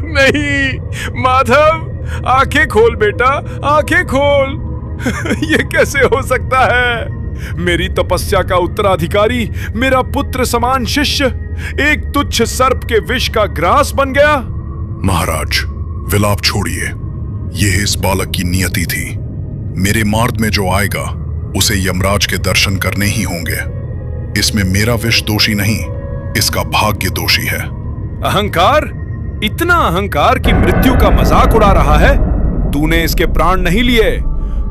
नहीं माधव, आंखें खोल बेटा, आंखें खोल। ये कैसे हो सकता है? मेरी तपस्या का उत्तराधिकारी, मेरा पुत्र समान शिष्य, एक तुच्छ सर्प के विष का ग्रास बन गया। महाराज, विलाप छोड़िए। यह इस बालक की नियति थी। मेरे मार्ग में जो आएगा उसे यमराज के दर्शन करने ही होंगे। इसमें मेरा विष दोषी नहीं, इसका भाग्य दोषी है। अहंकार, इतना अहंकार कि मृत्यु का मजाक उड़ा रहा है। तूने इसके प्राण नहीं लिए,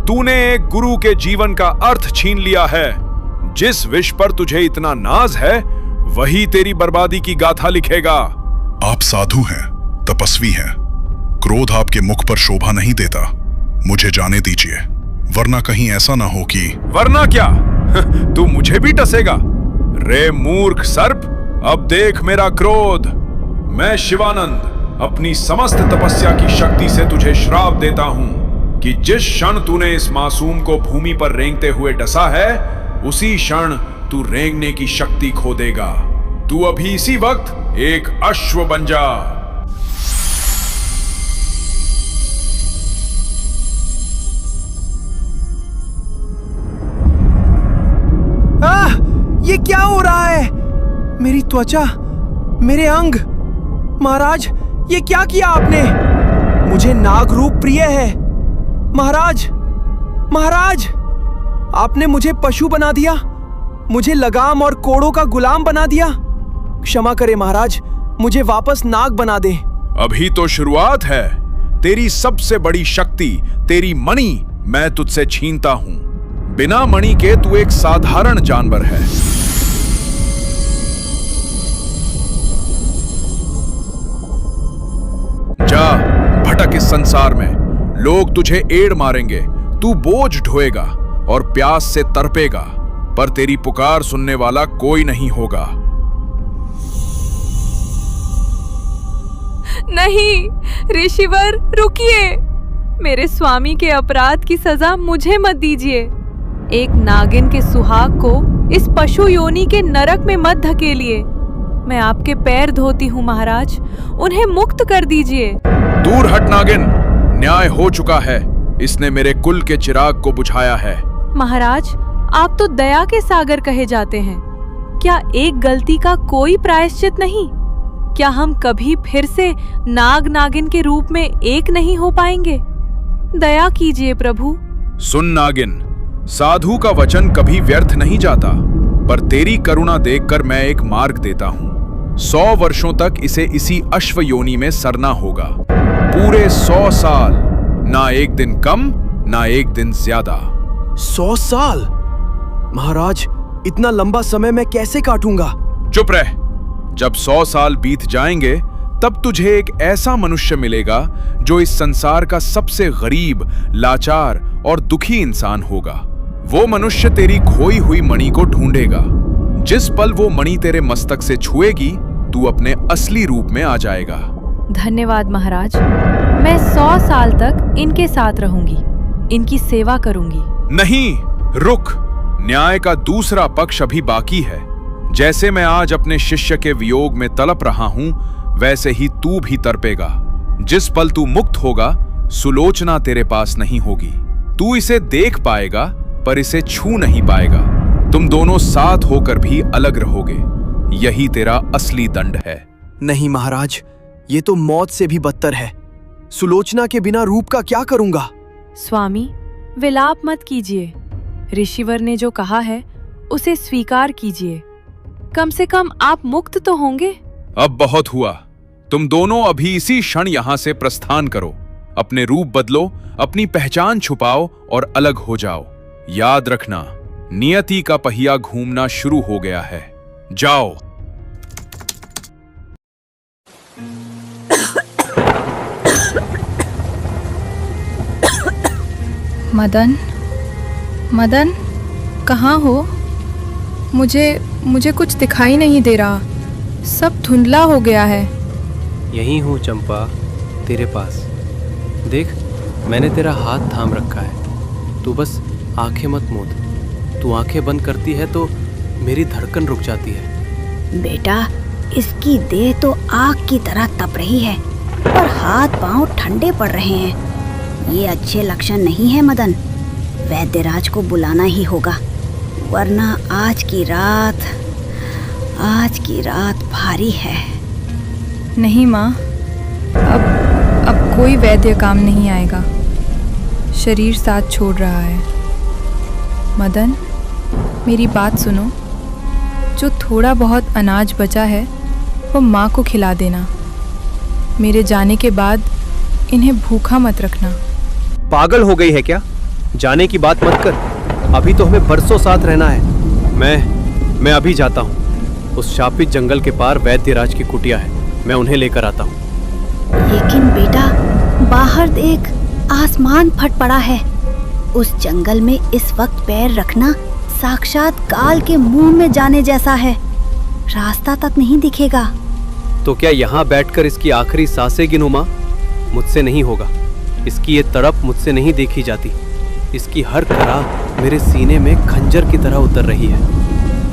तूने एक गुरु के जीवन का अर्थ छीन लिया है। जिस विष पर तुझे इतना नाज है वही तेरी बर्बादी की गाथा लिखेगा। आप साधु हैं, तपस्वी हैं। क्रोध आपके मुख पर शोभा नहीं देता। मुझे जाने दीजिए, वरना कहीं ऐसा ना हो कि। वरना क्या? तू मुझे भी टसेगा? रे मूर्ख सर्प, अब देख मेरा क्रोध। मैं शिवानंद अपनी समस्त तपस्या की शक्ति से तुझे श्राप देता हूं कि जिस क्षण तूने इस मासूम को भूमि पर रेंगते हुए डसा है, उसी क्षण तू रेंगने की शक्ति खो देगा। तू अभी इसी वक्त एक अश्व बन जा। ये क्या हो रहा है? मेरी त्वचा, मेरे अंग। महाराज, ये क्या किया आपने? मुझे नाग रूप प्रिय है। महाराज, महाराज, आपने मुझे पशु बना दिया, मुझे लगाम और कोड़ों का गुलाम बना दिया। क्षमा करें महाराज, मुझे वापस नाग बना दे। अभी तो शुरुआत है। तेरी सबसे बड़ी शक्ति, तेरी मणि, मैं तुझसे छीनता हूं। बिना मणि के तू एक साधारण जानवर है। जा, भटक इस संसार में। लोग तुझे एड़ मारेंगे, तू बोझ ढोएगा और प्यास से तड़पेगा, पर तेरी पुकार सुनने वाला कोई नहीं होगा। नहीं ऋषिवर, रुकिए। मेरे स्वामी के अपराध की सजा मुझे मत दीजिए। एक नागिन के सुहाग को इस पशु योनि के नरक में मत धकेलिए। मैं आपके पैर धोती हूँ महाराज, उन्हें मुक्त कर दीजिए। दूर हट नागिन, न्याय हो चुका है। इसने मेरे कुल के चिराग को बुझाया है। महाराज, आप तो दया के सागर कहे जाते हैं। क्या एक गलती का कोई प्रायश्चित नहीं? क्या हम कभी फिर से नाग नागिन के रूप में एक नहीं हो पाएंगे? दया कीजिए प्रभु। सुन नागिन, साधु का वचन कभी व्यर्थ नहीं जाता, पर तेरी करुणा देखकर मैं एक मार्ग देता हूँ। 100 वर्षों तक इसे इसी अश्व योनि में सरना होगा। पूरे 100 साल, ना एक दिन कम, ना एक दिन ज्यादा। 100 साल? महाराज, इतना लंबा समय मैं कैसे काटूंगा? चुप रह। जब 100 साल बीत जाएंगे, तब तुझे एक ऐसा मनुष्य मिलेगा जो इस संसार का सबसे गरीब, लाचार और दुखी इंसान होगा। वो मनुष्य तेरी खोई हुई मणि को ढूंढेगा। जिस पल वो मणि तेरे मस्तक से छुएगी, तू अपने असली रूप में आ जाएगा। धन्यवाद महाराज, मैं 100 साल तक इनके साथ रहूंगी, इनकी सेवा करूंगी। नहीं, रुक। न्याय का दूसरा पक्ष अभी बाकी है। जैसे मैं आज अपने शिष्य के वियोग में तड़प रहा हूं, वैसे ही तू भी तड़पेगा। जिस पल तू मुक्त होगा, सुलोचना तेरे पास नहीं होगी। तू इसे देख पाएगा, पर इसे छू नहीं पाएगा। तुम दोनों साथ होकर भी अलग रहोगे। यही तेरा असली दंड है। नहीं महाराज, ये तो मौत से भी बदतर है। सुलोचना के बिना रूप का क्या करूंगा? स्वामी, विलाप मत कीजिए। ऋषिवर ने जो कहा है उसे स्वीकार कीजिए। कम से कम आप मुक्त तो होंगे। अब बहुत हुआ। तुम दोनों अभी इसी क्षण यहां से प्रस्थान करो। अपने रूप बदलो, अपनी पहचान छुपाओ और अलग हो जाओ। याद रखना, नियति का पहिया घूमना शुरू हो गया है। जाओ। मदन, मदन, कहाँ हो? मुझे कुछ दिखाई नहीं दे रहा। सब धुंधला हो गया है। यहीं हूँ चंपा, तेरे पास। देख, मैंने तेरा हाथ थाम रखा है। तू बस आंखें मत मूंद। तू आंखें बंद करती है तो मेरी धड़कन रुक जाती है। बेटा, इसकी देह तो आग की तरह तप रही है और हाथ पांव ठंडे पड़ रहे हैं। ये अच्छे लक्षण नहीं है मदन। वैद्यराज को बुलाना ही होगा, वरना आज की रात भारी है। नहीं माँ, अब कोई वैद्य काम नहीं आएगा। शरीर साथ छोड़ रहा है। मदन, मेरी बात सुनो। जो थोड़ा बहुत अनाज बचा है वो माँ को खिला देना। मेरे जाने के बाद इन्हें भूखा मत रखना। पागल हो गई है क्या? जाने की बात मत कर। अभी तो हमें बरसों साथ रहना है। मैं अभी जाता हूँ। उस शापित जंगल के पार वैद्यराज की कुटिया है, मैं उन्हें लेकर आता हूँ। लेकिन बेटा, बाहर देख, आसमान फट पड़ा है। उस जंगल में इस वक्त पैर रखना साक्षात काल के मुंह में जाने जैसा है। रास्ता तक नहीं दिखेगा। तो क्या यहाँ बैठकर इसकी आखिरी सांसें गिनूं माँ? मुझसे नहीं होगा। इसकी ये तड़प मुझसे नहीं देखी जाती। इसकी हर खराब मेरे सीने में खंजर की तरह उतर रही है।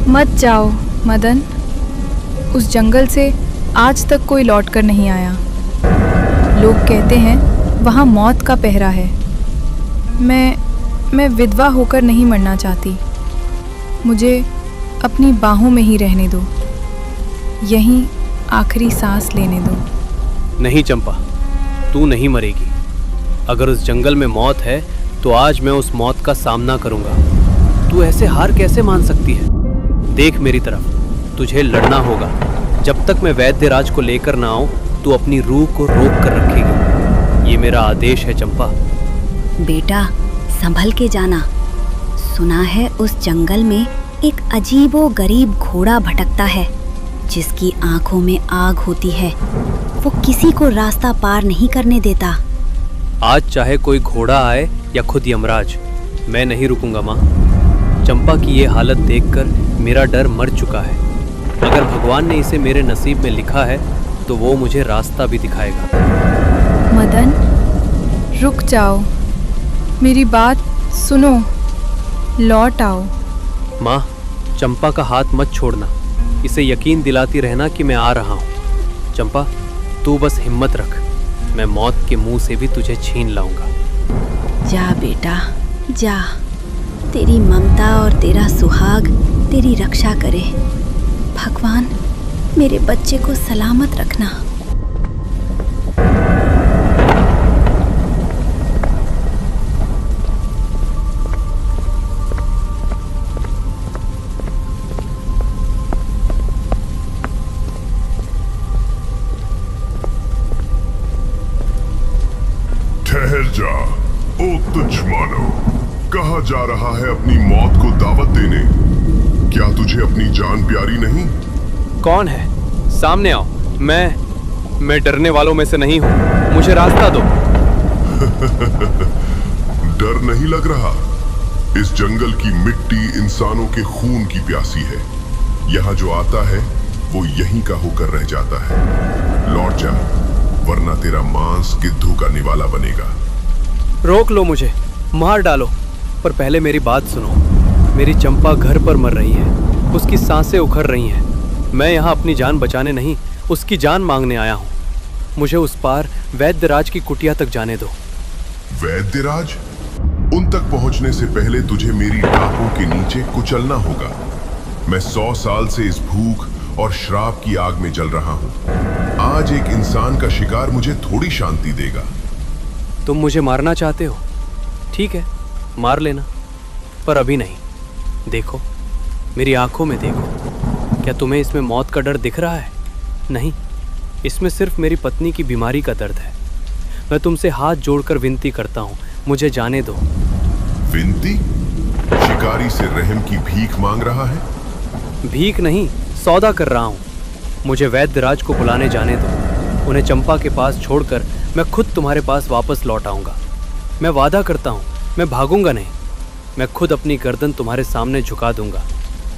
मत जाओ मदन। उस जंगल से आज तक कोई लौट कर नहीं आया। लोग कहते हैं वहाँ मौत का पहरा है। मैं विधवा होकर नहीं मरना चाहती। मुझे अपनी बाहों में ही रहने दो, यहीं आखिरी सांस लेने दो। नहीं चंपा, तू नहीं मरेगी। अगर उस जंगल में मौत है तो आज मैं उस मौत का सामना करूंगा। तू ऐसे हार कैसे मान सकती है? देख मेरी तरफ, तुझे लड़ना होगा। जब तक मैं वैद्यराज को लेकर ना आऊं, तू अपनी रूह को रोक कर रखेगी। ये मेरा आदेश है चंपा। बेटा, संभल के जाना। सुना है उस जंगल में एक अजीबो गरीब घोड़ा भटकता है, जिसकी आंखों में आग होती है। वो किसी को रास्ता पार नहीं करने देता। आज चाहे कोई घोड़ा आए या खुद यमराज, मैं नहीं रुकूंगा माँ। चंपा की ये हालत देखकर मेरा डर मर चुका है। अगर भगवान ने इसे मेरे नसीब में लिखा है तो वो मुझे रास्ता भी दिखाएगा। मदन, रुक जाओ, मेरी बात सुनो, लौट आओ। माँ, चंपा का हाथ मत छोड़ना। इसे यकीन दिलाती रहना कि मैं आ रहा हूँ। चंपा, तू बस हिम्मत रख। मैं मौत के मुंह से भी तुझे छीन लाऊंगा। जा बेटा, जा। तेरी ममता और तेरा सुहाग तेरी रक्षा करे। भगवान, मेरे बच्चे को सलामत रखना। ठहर जा, ओ तुझ मानो। कहाँ जा रहा है अपनी मौत को दावत देने? क्या तुझे अपनी जान प्यारी नहीं? कौन है? सामने आओ। मैं डरने वालों में से नहीं हूँ। मुझे रास्ता दो। डर नहीं लग रहा? इस जंगल की मिट्टी इंसानों के खून की प्यासी है। यहाँ जो आता है वो यहीं का होकर रह जाता है। लौट जा, वरना तेरा मांस गिद्धों का निवाला बनेगा। रोक लो मुझे, मार डालो, पर पहले मेरी बात सुनो। मेरी चंपा घर पर मर रही है, उसकी सांसें उखड़ रही हैं। मैं यहाँ अपनी जान बचाने नहीं, उसकी जान मांगने आया हूँ। मुझे उस पार वैद्यराज की कुटिया तक जाने दो। वैद्यराज? उन तक पहुंचने से पहले तुझे मेरी टापों के नीचे कुचलना होगा। मैं 100 साल से इस भूख और श्राप की आग में जल रहा हूँ। आज एक इंसान का शिकार मुझे थोड़ी शांति देगा। तुम मुझे मारना चाहते हो? ठीक है, मार लेना, पर अभी नहीं। देखो, मेरी आंखों में देखो। क्या तुम्हें इसमें मौत का डर दिख रहा है? नहीं, इसमें सिर्फ मेरी पत्नी की बीमारी का दर्द है। मैं तुमसे हाथ जोड़कर विनती करता हूँ, मुझे जाने दो। विनती? शिकारी से रहम की भीख मांग रहा है? भीख नहीं, सौदा कर रहा हूँ। मुझे वैद्यराज को बुलाने जाने दो। उन्हें चंपा के पास छोड़कर मैं खुद तुम्हारे पास वापस लौट आऊँगा। मैं वादा करता हूँ, मैं भागूंगा नहीं। मैं खुद अपनी गर्दन तुम्हारे सामने झुका दूंगा।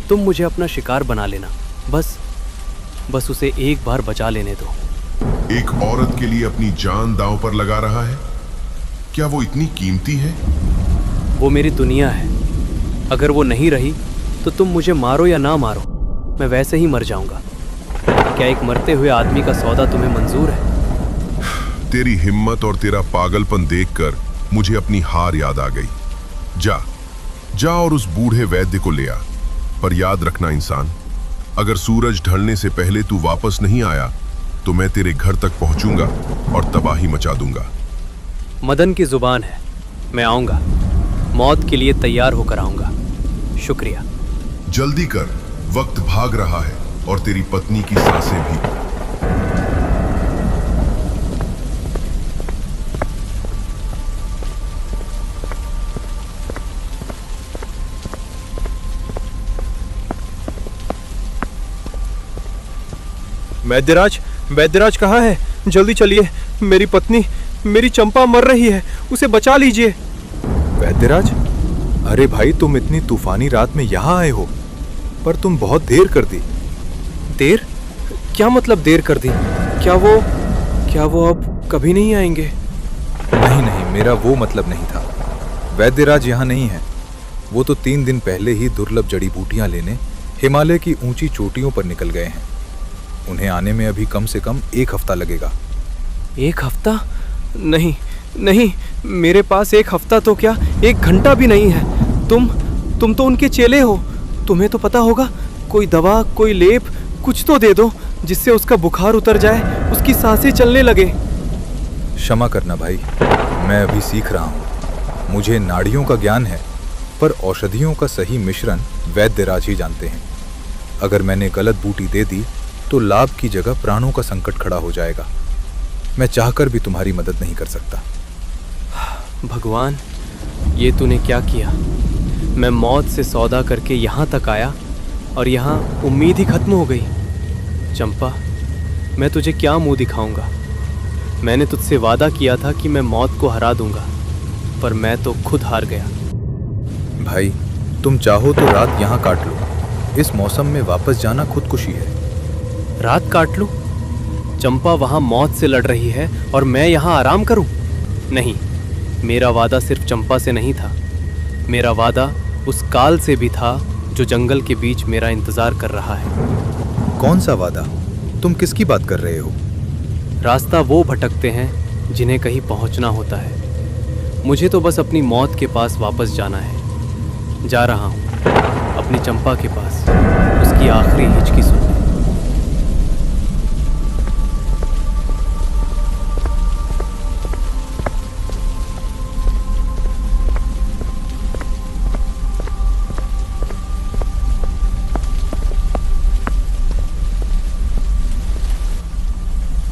तुम मुझे अपना शिकार बना लेना। बस उसे एक बार बचा लेने दो। एक औरत के लिए अपनी जान दांव पर लगा रहा है? क्या वो इतनी कीमती है? वो मेरी दुनिया है। अगर वो नहीं रही तो तुम मुझे मारो या ना मारो, मैं वैसे ही मर जाऊंगा। क्या एक मरते हुए आदमी का सौदा तुम्हें मंजूर है? तेरी हिम्मत और तेरा पागलपन देखकर मुझे अपनी हार याद आ गई। जा जा और उस बूढ़े वैद्य को ले आ। पर याद रखना इंसान, अगर सूरज ढलने से पहले तू वापस नहीं आया तो मैं तेरे घर तक पहुंचूंगा और तबाही मचा दूंगा। मदन की जुबान है, मैं आऊंगा। मौत के लिए तैयार होकर आऊंगा। शुक्रिया। जल्दी कर, वक्त भाग रहा है और तेरी पत्नी की सांसें भी। वैद्यराज, वैद्यराज कहाँ है? जल्दी चलिए, मेरी पत्नी, मेरी चंपा मर रही है, उसे बचा लीजिए। वैद्यराज, अरे भाई, तुम इतनी तूफानी रात में यहाँ आए हो, पर तुम बहुत देर कर दी। देर? क्या मतलब देर कर दी? क्या वो अब कभी नहीं आएंगे? नहीं, मेरा वो मतलब नहीं था। वैद्यराज यहाँ नहीं है। वो तो 3 दिन पहले ही दुर्लभ जड़ी बूटियां लेने हिमालय की ऊंची चोटियों पर निकल गए हैं। उन्हें आने में अभी कम से कम 1 हफ्ता लगेगा। 1 हफ्ता? नहीं, मेरे पास 1 हफ्ता तो क्या, 1 घंटा भी नहीं है। तुम तो उनके चेले हो, तुम्हें तो पता होगा। कोई दवा, कोई लेप, कुछ तो दे दो जिससे उसका बुखार उतर जाए, उसकी सांसें चलने लगे। क्षमा करना भाई, मैं अभी सीख रहा हूँ। मुझे नाड़ियों का ज्ञान है, पर औषधियों का सही मिश्रण वैद्यराज ही जानते हैं। अगर मैंने गलत बूटी दे दी तो लाभ की जगह प्राणों का संकट खड़ा हो जाएगा। मैं चाहकर भी तुम्हारी मदद नहीं कर सकता। भगवान, ये तूने क्या किया? मैं मौत से सौदा करके यहाँ तक आया और यहाँ उम्मीद ही खत्म हो गई। चंपा, मैं तुझे क्या मुंह दिखाऊंगा? मैंने तुझसे वादा किया था कि मैं मौत को हरा दूंगा, पर मैं तो खुद हार गया। भाई, तुम चाहो तो रात यहाँ काट लो। इस मौसम में वापस जाना खुदकुशी है। रात काट लूं? चंपा वहां मौत से लड़ रही है और मैं यहाँ आराम करूं? नहीं, मेरा वादा सिर्फ चंपा से नहीं था। मेरा वादा उस काल से भी था जो जंगल के बीच मेरा इंतजार कर रहा है। कौन सा वादा? तुम किसकी बात कर रहे हो? रास्ता वो भटकते हैं जिन्हें कहीं पहुंचना होता है। मुझे तो बस अपनी मौत के पास वापस जाना है। जा रहा हूं अपनी चंपा के पास, उसकी आखिरी हिचकी सुनने।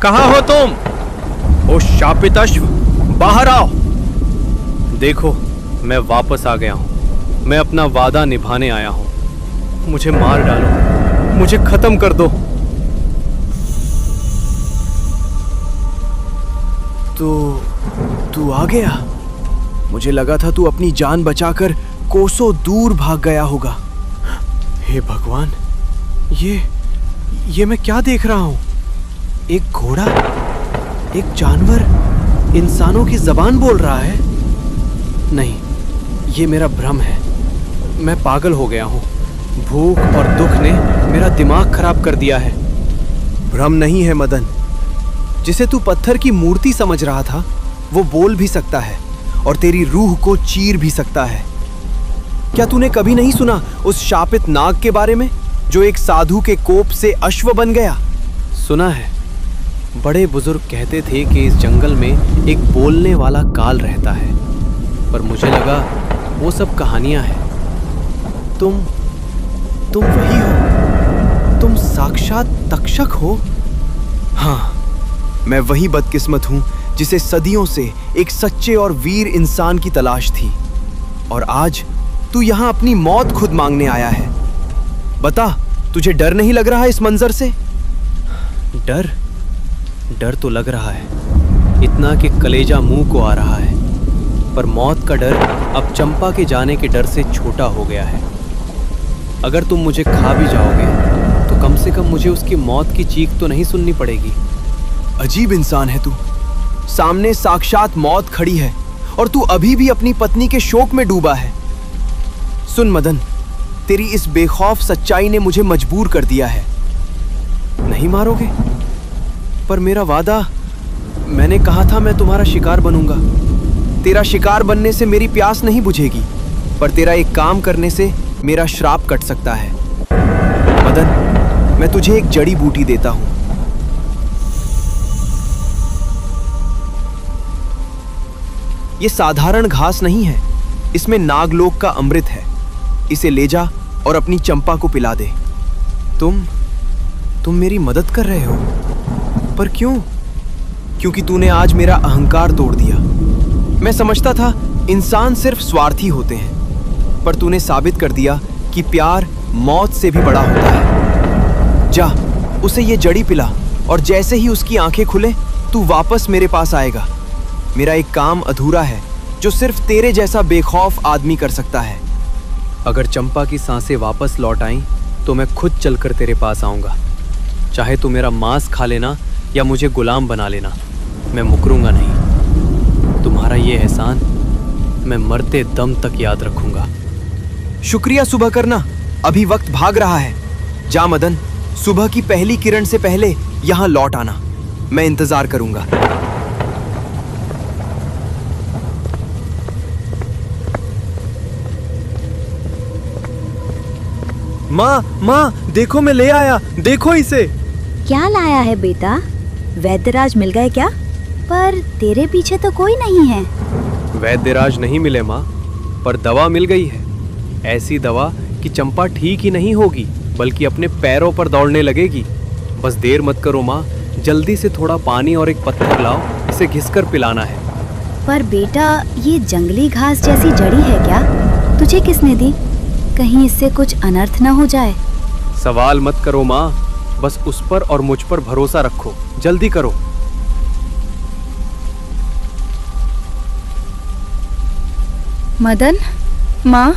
कहाँ हो तुम? ओ शापित अश्व, बाहर आओ। देखो, मैं वापस आ गया हूं। मैं अपना वादा निभाने आया हूं। मुझे मार डालो, मुझे खत्म कर दो। तू आ गया? मुझे लगा था तू अपनी जान बचाकर कोसों दूर भाग गया होगा। हे भगवान, ये मैं क्या देख रहा हूं? एक घोड़ा, एक जानवर इंसानों की जबान बोल रहा है। नहीं, ये मेरा भ्रम है। मैं पागल हो गया हूँ। भूख और दुख ने मेरा दिमाग खराब कर दिया है। भ्रम नहीं है मदन। जिसे तू पत्थर की मूर्ति समझ रहा था, वो बोल भी सकता है और तेरी रूह को चीर भी सकता है। क्या तूने कभी नहीं सुना उस शापित नाग के बारे में जो एक साधु के कोप से अश्व बन गया? सुना है। बड़े बुजुर्ग कहते थे कि इस जंगल में एक बोलने वाला काल रहता है, पर मुझे लगा वो सब कहानियां हैं। तुम वही हो? तुम साक्षात तक्षक हो? हाँ, मैं वही बदकिस्मत हूं जिसे सदियों से एक सच्चे और वीर इंसान की तलाश थी, और आज तू यहां अपनी मौत खुद मांगने आया है। बता, तुझे डर नहीं लग रहा इस मंजर से? डर तो लग रहा है, इतना कि कलेजा मुंह को आ रहा है। पर मौत का डर अब चंपा के जाने के डर से छोटा हो गया है। अगर तुम मुझे खा भी जाओगे तो कम से कम मुझे उसकी मौत की चीख तो नहीं सुननी पड़ेगी। अजीब इंसान है तू। सामने साक्षात मौत खड़ी है और तू अभी भी अपनी पत्नी के शोक में डूबा है। सुन मदन, तेरी इस बेखौफ सच्चाई ने मुझे मजबूर कर दिया है। नहीं मारोगे? पर मेरा वादा, मैंने कहा था मैं तुम्हारा शिकार बनूंगा। तेरा शिकार बनने से मेरी प्यास नहीं बुझेगी, पर तेरा एक काम करने से मेरा श्राप कट सकता है। मदन, मैं तुझे एक जड़ी बूटी देता हूं। ये साधारण घास नहीं है, इसमें नागलोक का अमृत है। इसे ले जा और अपनी चंपा को पिला दे। तुम मेरी मदद कर रहे हो, पर क्यों? क्योंकि तूने आज मेरा अहंकार तोड़ दिया। मैं समझता था इंसान सिर्फ स्वार्थी होते हैं, पर तूने साबित कर दिया कि प्यार मौत से भी बड़ा होता है। जा, उसे ये जड़ी पिला, और जैसे ही उसकी आंखें खुले तू वापस मेरे पास आएगा। मेरा एक काम अधूरा है जो सिर्फ तेरे जैसा बेखौफ आदमी कर सकता है। अगर चंपा की सांसें वापस लौट आईं तो मैं खुद चलकर तेरे पास आऊंगा। चाहे तू मेरा मांस खा लेना या मुझे गुलाम बना लेना, मैं मुकरूंगा नहीं। तुम्हारा ये एहसान मैं मरते दम तक याद रखूंगा। शुक्रिया सुबह करना, अभी वक्त भाग रहा है। जा मदन, सुबह की पहली किरण से पहले यहां लौट आना। मैं इंतजार करूंगा। माँ, देखो मैं ले आया, देखो इसे। क्या लाया है बेटा? वैद्यराज मिल गए क्या? पर तेरे पीछे तो कोई नहीं है। वैद्यराज नहीं मिले माँ, पर दवा मिल गई है। ऐसी दवा कि चंपा ठीक ही नहीं होगी, बल्कि अपने पैरों पर दौड़ने लगेगी। बस देर मत करो माँ, जल्दी से थोड़ा पानी और एक पत्थर लाओ, इसे घिसकर पिलाना है। पर बेटा, ये जंगली घास जैसी जड़ी है क्या? तुझे किसने दी? कहीं इससे कुछ अनर्थ न हो जाए। सवाल मत करो माँ, बस उस पर और मुझ पर भरोसा रखो। जल्दी करो। मदन, माँ,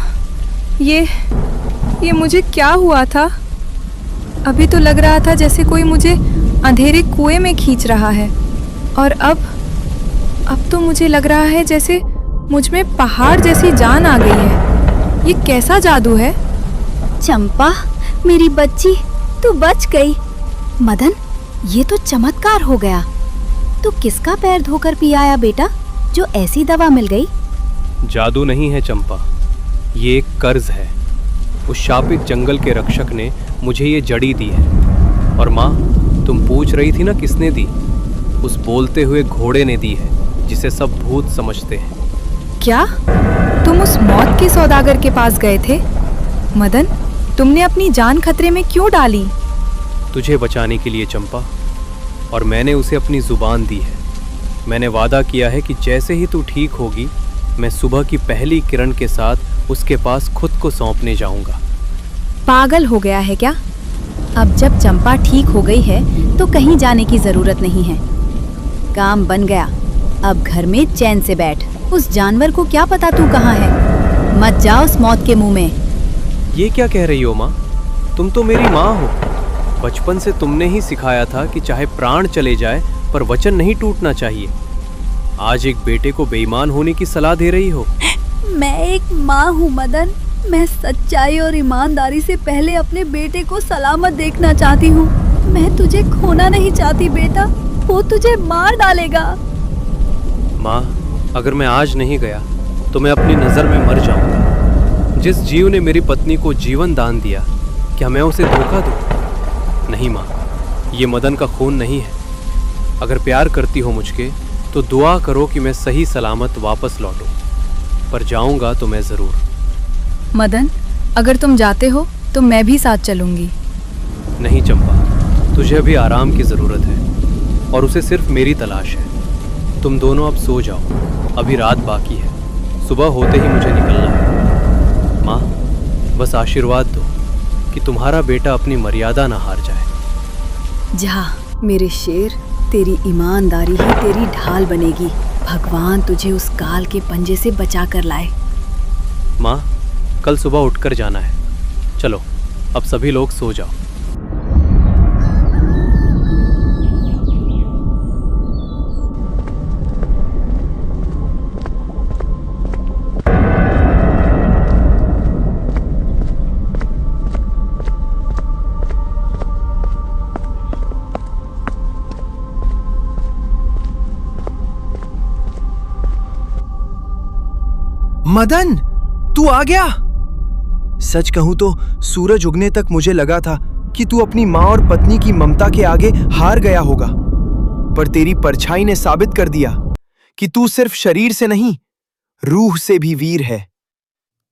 ये मुझे क्या हुआ था? अभी तो लग रहा था जैसे कोई मुझे अंधेरे कुएं में खींच रहा है, और अब तो मुझे लग रहा है जैसे मुझ में पहाड़ जैसी जान आ गई है। ये कैसा जादू है? चंपा, मेरी बच्ची, तू बच गई। मदन, ये तो चमत्कार हो गया। तू किसका पैर धोकर पी आया बेटा, जो ऐसी दवा मिल गई? जादू नहीं है चंपा, ये एक कर्ज है। उस शापित जंगल के रक्षक ने मुझे ये जड़ी दी है। और माँ, तुम पूछ रही थी ना किसने दी? उस बोलते हुए घोड़े ने दी है, जिसे सब भूत समझते हैं। क्या तुम उस मौत के सौदागर के पास गए थे? मदन, तुमने अपनी जान खतरे में क्यों डाली? तुझे बचाने के लिए चंपा, और मैंने उसे अपनी जुबान दी है। मैंने वादा किया है कि जैसे ही तू ठीक होगी, मैं सुबह की पहली किरण के साथ उसके पास खुद को सौंपने जाऊंगा। पागल हो गया है क्या? अब जब चंपा ठीक हो गई है तो कहीं जाने की जरूरत नहीं है। काम बन गया, अब घर में चैन से बैठ। उस जानवर को क्या पता तू कहाँ है। मत जाओ उस मौत के मुंह में। ये क्या कह रही हो माँ? तुम तो मेरी माँ हो। बचपन से तुमने ही सिखाया था कि चाहे प्राण चले जाए पर वचन नहीं टूटना चाहिए। आज एक बेटे को बेईमान होने की सलाह दे रही हो। मैं एक माँ हूँ मदन। मैं सच्चाई और ईमानदारी से पहले अपने बेटे को सलामत देखना चाहती हूँ। मैं तुझे खोना नहीं चाहती बेटा, वो तुझे मार डालेगा। माँ, अगर मैं आज नहीं गया तो मैं अपनी नज़र में मर जाऊंगा। जिस जीव ने मेरी पत्नी को जीवन दान दिया, क्या मैं उसे धोखा दूं? नहीं माँ, ये मदन का खून नहीं है। अगर प्यार करती हो मुझके तो दुआ करो कि मैं सही सलामत वापस लौटूं, पर जाऊंगा तो मैं ज़रूर। मदन, अगर तुम जाते हो तो मैं भी साथ चलूंगी। नहीं चंपा, तुझे अभी आराम की ज़रूरत है, और उसे सिर्फ मेरी तलाश है। तुम दोनों अब सो जाओ, अभी रात बाकी है। सुबह होते ही मुझे निकलना है। माँ, बस आशीर्वाद दो कि तुम्हारा बेटा अपनी मर्यादा ना हार जाए। जा मेरे शेर, तेरी ईमानदारी ही तेरी ढाल बनेगी। भगवान तुझे उस काल के पंजे से बचा कर लाए। माँ, कल सुबह उठकर जाना है। चलो, अब सभी लोग सो जाओ। मदन, तू आ गया। सच कहूं तो सूरज उगने तक मुझे लगा था कि तू अपनी माँ और पत्नी की ममता के आगे हार गया होगा, पर तेरी परछाई ने साबित कर दिया कि तू सिर्फ शरीर से नहीं, रूह से भी वीर है।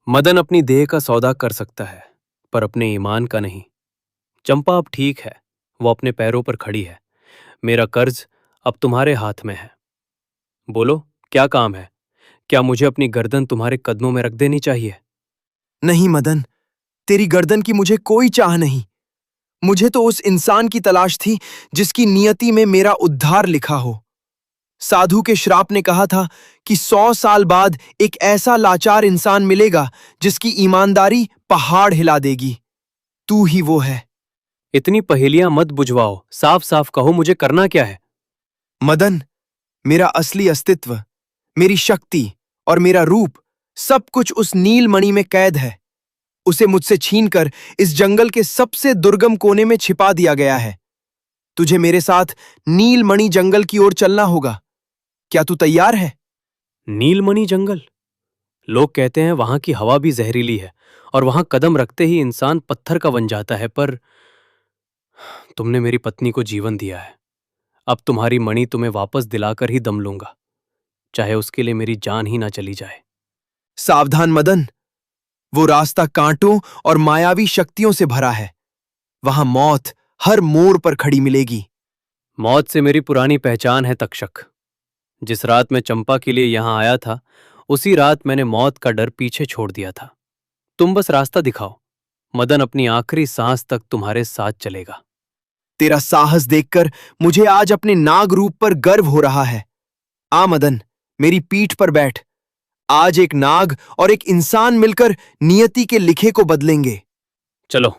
मदन अपनी देह का सौदा कर सकता है, पर अपने ईमान का नहीं। चंपा अब ठीक है, वो अपने पैरों पर खड़ी है। मेरा कर्ज अब तुम्हारे हाथ में है। बोलो, क्या काम है? क्या मुझे अपनी गर्दन तुम्हारे कदमों में रख देनी चाहिए? नहीं मदन, तेरी गर्दन की मुझे कोई चाह नहीं। मुझे तो उस इंसान की तलाश थी जिसकी नियति में मेरा उद्धार लिखा हो। साधु के श्राप ने कहा था कि 100 साल बाद एक ऐसा लाचार इंसान मिलेगा जिसकी ईमानदारी पहाड़ हिला देगी। तू ही वो है। इतनी पहेलियां मत बुझवाओ, साफ साफ कहो मुझे करना क्या है? मदन, मेरा असली अस्तित्व, मेरी शक्ति और मेरा रूप सब कुछ उस नीलमणि में कैद है। उसे मुझसे छीनकर इस जंगल के सबसे दुर्गम कोने में छिपा दिया गया है। तुझे मेरे साथ नीलमणि जंगल की ओर चलना होगा। क्या तू तैयार है? नीलमणि जंगल? लोग कहते हैं वहां की हवा भी जहरीली है और वहां कदम रखते ही इंसान पत्थर का बन जाता है, पर तुमने मेरी पत्नी को जीवन दिया है। अब तुम्हारी मणि तुम्हें वापस दिलाकर ही दम लूंगा, चाहे उसके लिए मेरी जान ही ना चली जाए। सावधान मदन, वो रास्ता कांटों और मायावी शक्तियों से भरा है। वहां मौत हर मोड़ पर खड़ी मिलेगी। मौत से मेरी पुरानी पहचान है तक्षक। जिस रात मैं चंपा के लिए यहां आया था, उसी रात मैंने मौत का डर पीछे छोड़ दिया था। तुम बस रास्ता दिखाओ, मदन अपनी आखिरी सांस तक तुम्हारे साथ चलेगा। तेरा साहस देखकर मुझे आज अपने नाग रूप पर गर्व हो रहा है। आ मदन, मेरी पीठ पर बैठ। आज एक नाग और एक इंसान मिलकर नियति के लिखे को बदलेंगे। चलो,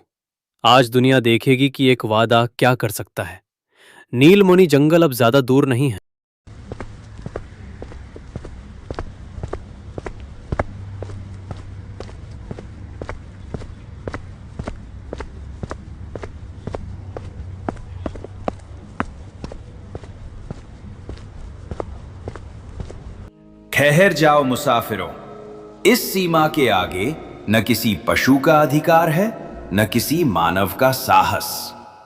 आज दुनिया देखेगी कि एक वादा क्या कर सकता है। नीलमणि जंगल अब ज्यादा दूर नहीं है। ठहर जाओ मुसाफिरों, इस सीमा के आगे न किसी पशु का अधिकार है, न किसी मानव का साहस।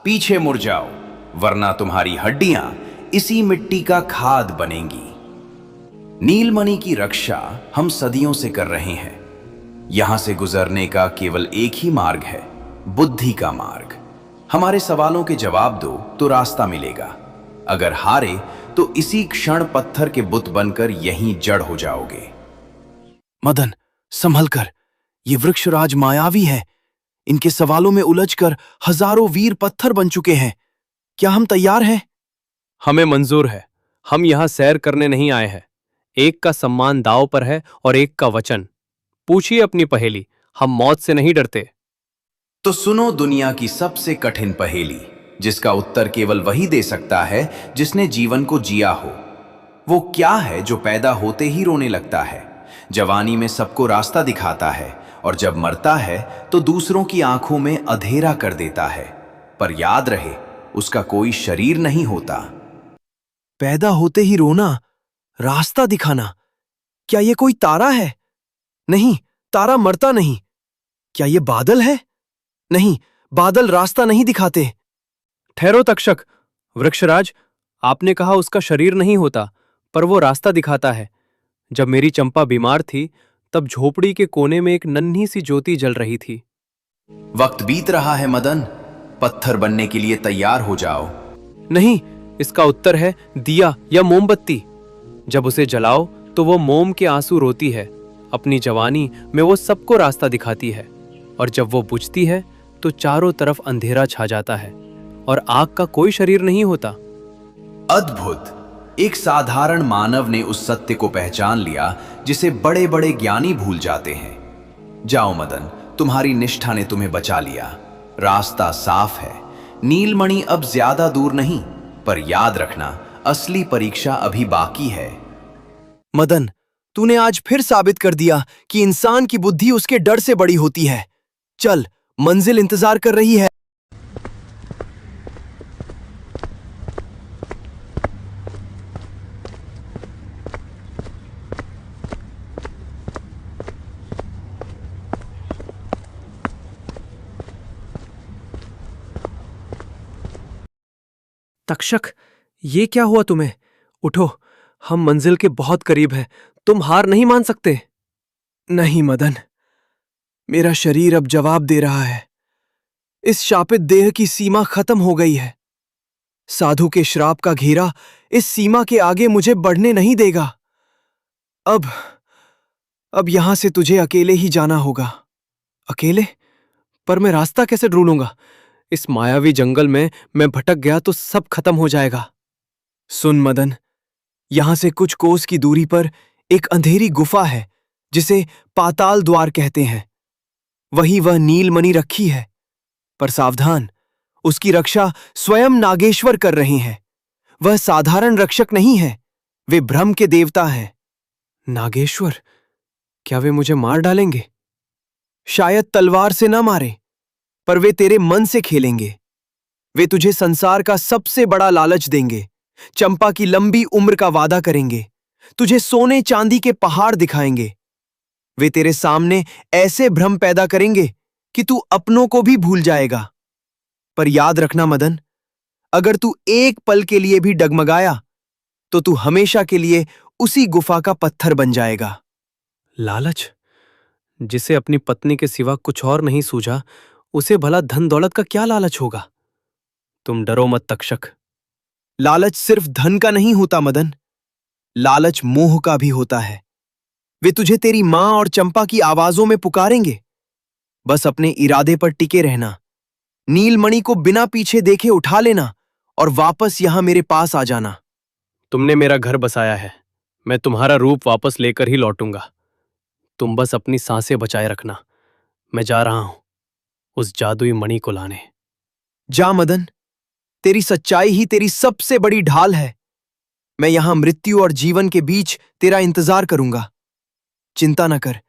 पीछे मुड़ जाओ, वरना तुम्हारी हड्डियां इसी मिट्टी का खाद बनेंगी। नीलमणि की रक्षा हम सदियों से कर रहे हैं। यहां से गुजरने का केवल एक ही मार्ग है, बुद्धि का मार्ग। हमारे सवालों के जवाब दो तो रास्ता मिलेगा। अगर हारे तो इसी क्षण पत्थर के बुत बनकर यहीं जड़ हो जाओगे। मदन, संभल कर, ये वृक्षराज मायावी है। इनके सवालों में उलझकर हजारों वीर पत्थर बन चुके हैं। क्या हम तैयार हैं? हमें मंजूर है। हम यहां सैर करने नहीं आए हैं। एक का सम्मान दांव पर है और एक का वचन। पूछिए अपनी पहेली, हम मौत से नहीं डरते। तो सुनो दुनिया की सबसे कठिन पहेली, जिसका उत्तर केवल वही दे सकता है जिसने जीवन को जिया हो। वो क्या है जो पैदा होते ही रोने लगता है, जवानी में सबको रास्ता दिखाता है और जब मरता है तो दूसरों की आंखों में अंधेरा कर देता है, पर याद रहे उसका कोई शरीर नहीं होता। पैदा होते ही रोना, रास्ता दिखाना। क्या ये कोई तारा है? नहीं, तारा मरता नहीं। क्या ये बादल है? नहीं, बादल रास्ता नहीं दिखाते। ठहरो तक्षक। वृक्षराज, आपने कहा उसका शरीर नहीं होता, पर वो रास्ता दिखाता है। जब मेरी चंपा बीमार थी, तब झोपड़ी के कोने में एक नन्ही सी ज्योति जल रही थी। वक्त बीत रहा है मदन, पत्थर बनने के लिए तैयार हो जाओ। नहीं, इसका उत्तर है दिया या मोमबत्ती। जब उसे जलाओ तो वो मोम के आंसू रोती है। अपनी जवानी में वो सबको रास्ता दिखाती है, और जब वो बुझती है तो चारों तरफ अंधेरा छा जाता है और आग का कोई शरीर नहीं होता। अद्भुत! एक साधारण मानव ने उस सत्य को पहचान लिया जिसे बड़े बड़े ज्ञानी भूल जाते हैं। जाओ मदन, तुम्हारी निष्ठा ने तुम्हें बचा लिया। रास्ता साफ है। नीलमणि अब ज्यादा दूर नहीं, पर याद रखना, असली परीक्षा अभी बाकी है। मदन, तूने आज फिर साबित कर दिया कि इंसान की बुद्धि उसके डर से बड़ी होती है। चल, मंजिल इंतजार कर रही है। तक्षक, ये क्या हुआ तुम्हें? उठो, हम मंजिल के बहुत करीब हैं। तुम हार नहीं मान सकते। नहीं मदन, मेरा शरीर अब जवाब दे रहा है। इस शापित देह की सीमा खत्म हो गई है। साधु के श्राप का घेरा इस सीमा के आगे मुझे बढ़ने नहीं देगा। अब यहां से तुझे अकेले ही जाना होगा। अकेले? पर मैं रास्ता कैसे ढूंढूंगा? इस मायावी जंगल में मैं भटक गया तो सब खत्म हो जाएगा। सुन मदन, यहां से कुछ कोस की दूरी पर एक अंधेरी गुफा है जिसे पाताल द्वार कहते हैं। वहीं वह नीलमणि रखी है। पर सावधान, उसकी रक्षा स्वयं नागेश्वर कर रहे हैं। वह साधारण रक्षक नहीं है, वे ब्रह्म के देवता हैं। नागेश्वर? क्या वे मुझे मार डालेंगे? शायद तलवार से न मारे, पर वे तेरे मन से खेलेंगे। वे तुझे संसार का सबसे बड़ा लालच देंगे, चंपा की लंबी उम्र का वादा करेंगे, तुझे सोने चांदी के पहाड़ दिखाएंगे। वे तेरे सामने ऐसे भ्रम पैदा करेंगे कि तू अपनों को भी भूल जाएगा। पर याद रखना मदन, अगर तू एक पल के लिए भी डगमगाया तो तू हमेशा के लिए उसी गुफा का पत्थर बन जाएगा। लालच? जिसे अपनी पत्नी के सिवा कुछ और नहीं सूझा, उसे भला धन दौलत का क्या लालच होगा? तुम डरो मत तक्षक। लालच सिर्फ धन का नहीं होता मदन, लालच मोह का भी होता है। वे तुझे तेरी मां और चंपा की आवाजों में पुकारेंगे। बस अपने इरादे पर टिके रहना। नीलमणि को बिना पीछे देखे उठा लेना और वापस यहां मेरे पास आ जाना। तुमने मेरा घर बसाया है, मैं तुम्हारा रूप वापस लेकर ही लौटूंगा। तुम बस अपनी सांसें बचाए रखना। मैं जा रहा हूं उस जादुई मणि को लाने। जा मदन, तेरी सच्चाई ही तेरी सबसे बड़ी ढाल है। मैं यहां मृत्यु और जीवन के बीच तेरा इंतजार करूंगा। चिंता न कर,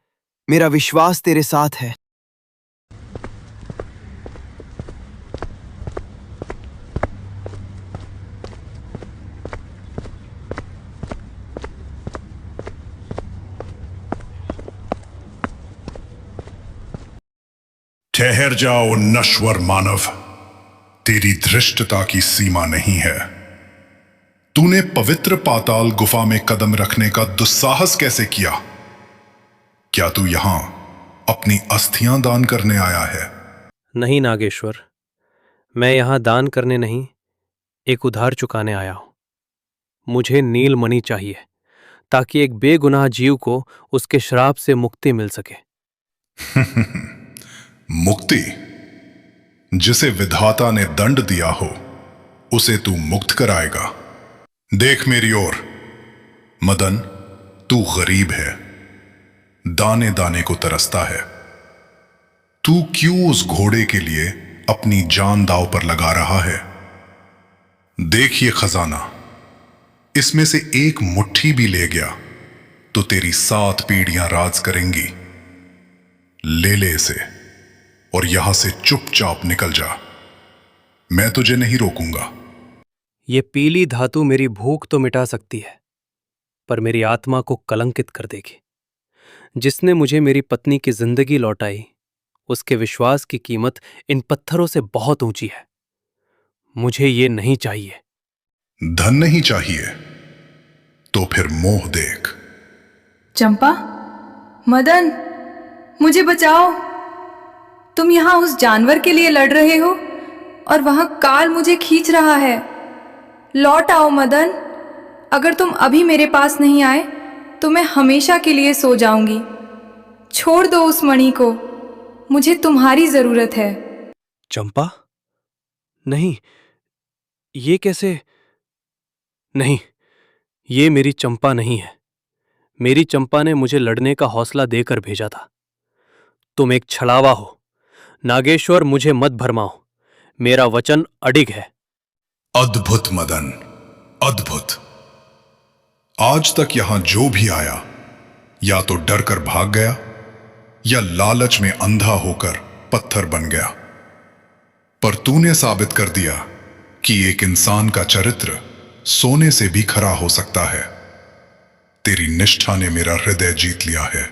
मेरा विश्वास तेरे साथ है। ठहर जाओ नश्वर मानव, तेरी धृष्टता की सीमा नहीं है। तूने पवित्र पाताल गुफा में कदम रखने का दुस्साहस कैसे किया? क्या तू यहां अपनी अस्थियां दान करने आया है? नहीं नागेश्वर, मैं यहां दान करने नहीं, एक उधार चुकाने आया हूं। मुझे नीलमणि चाहिए ताकि एक बेगुनाह जीव को उसके श्राप से मुक्ति मिल सके। मुक्ति? जिसे विधाता ने दंड दिया हो उसे तू मुक्त कराएगा? देख मेरी ओर मदन, तू गरीब है, दाने दाने को तरसता है। तू क्यों उस घोड़े के लिए अपनी जान दांव पर लगा रहा है? देख ये खजाना, इसमें से एक मुट्ठी भी ले गया तो तेरी 7 पीढ़ियां राज करेंगी। ले ले इसे और यहां से चुपचाप निकल जा। मैं तुझे नहीं रोकूंगा। ये पीली धातु मेरी भूख तो मिटा सकती है, पर मेरी आत्मा को कलंकित कर देगी। जिसने मुझे मेरी पत्नी की जिंदगी लौटाई, उसके विश्वास की कीमत इन पत्थरों से बहुत ऊंची है। मुझे ये नहीं चाहिए। धन नहीं चाहिए तो फिर मोह देख। चंपा, मदन, मुझे बचाओ। तुम यहां उस जानवर के लिए लड़ रहे हो और वहां काल मुझे खींच रहा है। लौट आओ मदन, अगर तुम अभी मेरे पास नहीं आए तो मैं हमेशा के लिए सो जाऊंगी। छोड़ दो उस मणि को, मुझे तुम्हारी जरूरत है। चंपा? नहीं, ये कैसे? नहीं, ये मेरी चंपा नहीं है। मेरी चंपा ने मुझे लड़ने का हौसला देकर भेजा था। तुम एक छलावा हो। नागेश्वर, मुझे मत भरमाओ, मेरा वचन अडिग है। अद्भुत मदन, अद्भुत। आज तक यहां जो भी आया या तो डर कर भाग गया या लालच में अंधा होकर पत्थर बन गया। पर तूने साबित कर दिया कि एक इंसान का चरित्र सोने से भी खरा हो सकता है। तेरी निष्ठा ने मेरा हृदय जीत लिया है।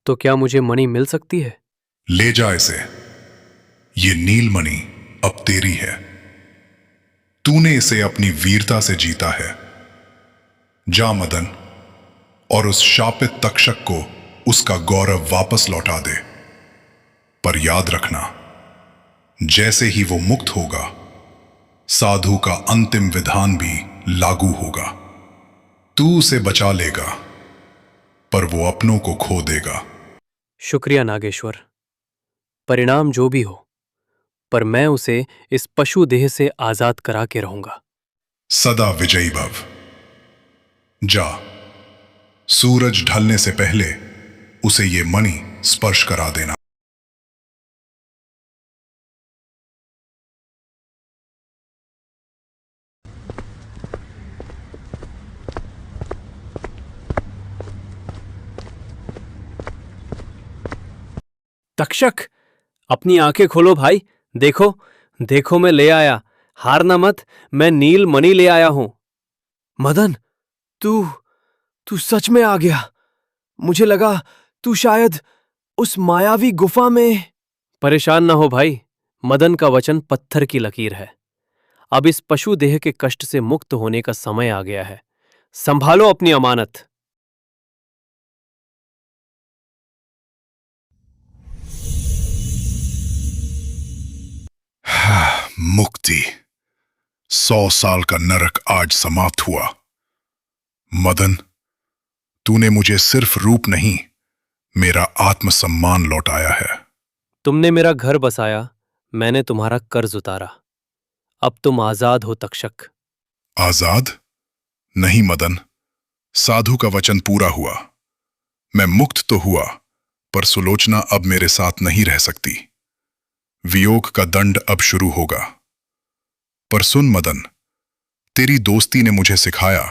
तो क्या मुझे मणि मिल सकती है? ले जा इसे। ये नीलमणि अब तेरी है। तूने इसे अपनी वीरता से जीता है। जा मदन, और उस शापित तक्षक को उसका गौरव वापस लौटा दे। पर याद रखना, जैसे ही वो मुक्त होगा, साधु का अंतिम विधान भी लागू होगा। तू उसे बचा लेगा, पर वो अपनों को खो देगा। शुक्रिया नागेश्वर। परिणाम जो भी हो, पर मैं उसे इस पशु देह से आजाद करा के रहूंगा। सदा विजयी भव। जा, सूरज ढलने से पहले उसे ये मणि स्पर्श करा देना। तक्षक, अपनी आंखें खोलो भाई। देखो देखो, मैं ले आया। हारना मत, मैं नील मणि ले आया हूं। मदन, तू सच में आ गया। मुझे लगा तू शायद उस मायावी गुफा में। परेशान ना हो भाई, मदन का वचन पत्थर की लकीर है। अब इस पशु देह के कष्ट से मुक्त होने का समय आ गया है। संभालो अपनी अमानत। मुक्ति। 100 साल का नरक आज समाप्त हुआ। मदन, तूने मुझे सिर्फ रूप नहीं, मेरा आत्मसम्मान लौटाया है। तुमने मेरा घर बसाया, मैंने तुम्हारा कर्ज उतारा। अब तुम आजाद हो तक्षक। आजाद? नहीं मदन, साधु का वचन पूरा हुआ। मैं मुक्त तो हुआ, पर सुलोचना अब मेरे साथ नहीं रह सकती। वियोग का दंड अब शुरू होगा। पर सुन मदन, तेरी दोस्ती ने मुझे सिखाया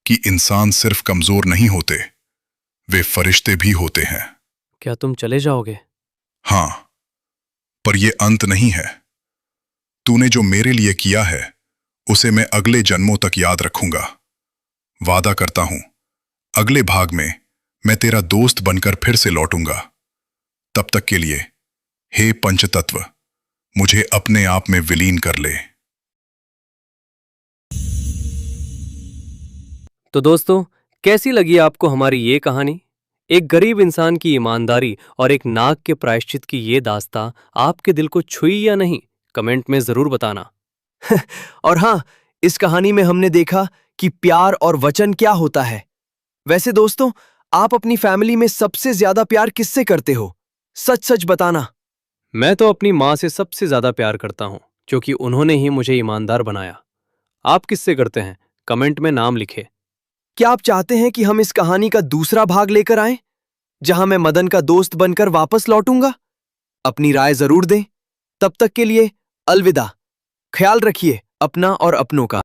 कि इंसान सिर्फ कमजोर नहीं होते, वे फरिश्ते भी होते हैं। क्या तुम चले जाओगे? हां, पर यह अंत नहीं है। तूने जो मेरे लिए किया है, उसे मैं अगले जन्मों तक याद रखूंगा। वादा करता हूं, अगले भाग में मैं तेरा दोस्त बनकर फिर से लौटूंगा। तब तक के लिए, हे पंचतत्व, मुझे अपने आप में विलीन कर ले। तो दोस्तों, कैसी लगी आपको हमारी ये कहानी? एक गरीब इंसान की ईमानदारी और एक नाग के प्रायश्चित की ये दास्तां आपके दिल को छुई या नहीं? कमेंट में जरूर बताना। और हां, इस कहानी में हमने देखा कि प्यार और वचन क्या होता है। वैसे दोस्तों, आप अपनी फैमिली में सबसे ज्यादा प्यार किससे करते हो? सच सच बताना। मैं तो अपनी माँ से सबसे ज्यादा प्यार करता हूँ, क्योंकि उन्होंने ही मुझे ईमानदार बनाया। आप किससे करते हैं? कमेंट में नाम लिखे। क्या आप चाहते हैं कि हम इस कहानी का दूसरा भाग लेकर आएं, जहां मैं मदन का दोस्त बनकर वापस लौटूंगा? अपनी राय जरूर दें। तब तक के लिए अलविदा। ख्याल रखिए अपना और अपनों का।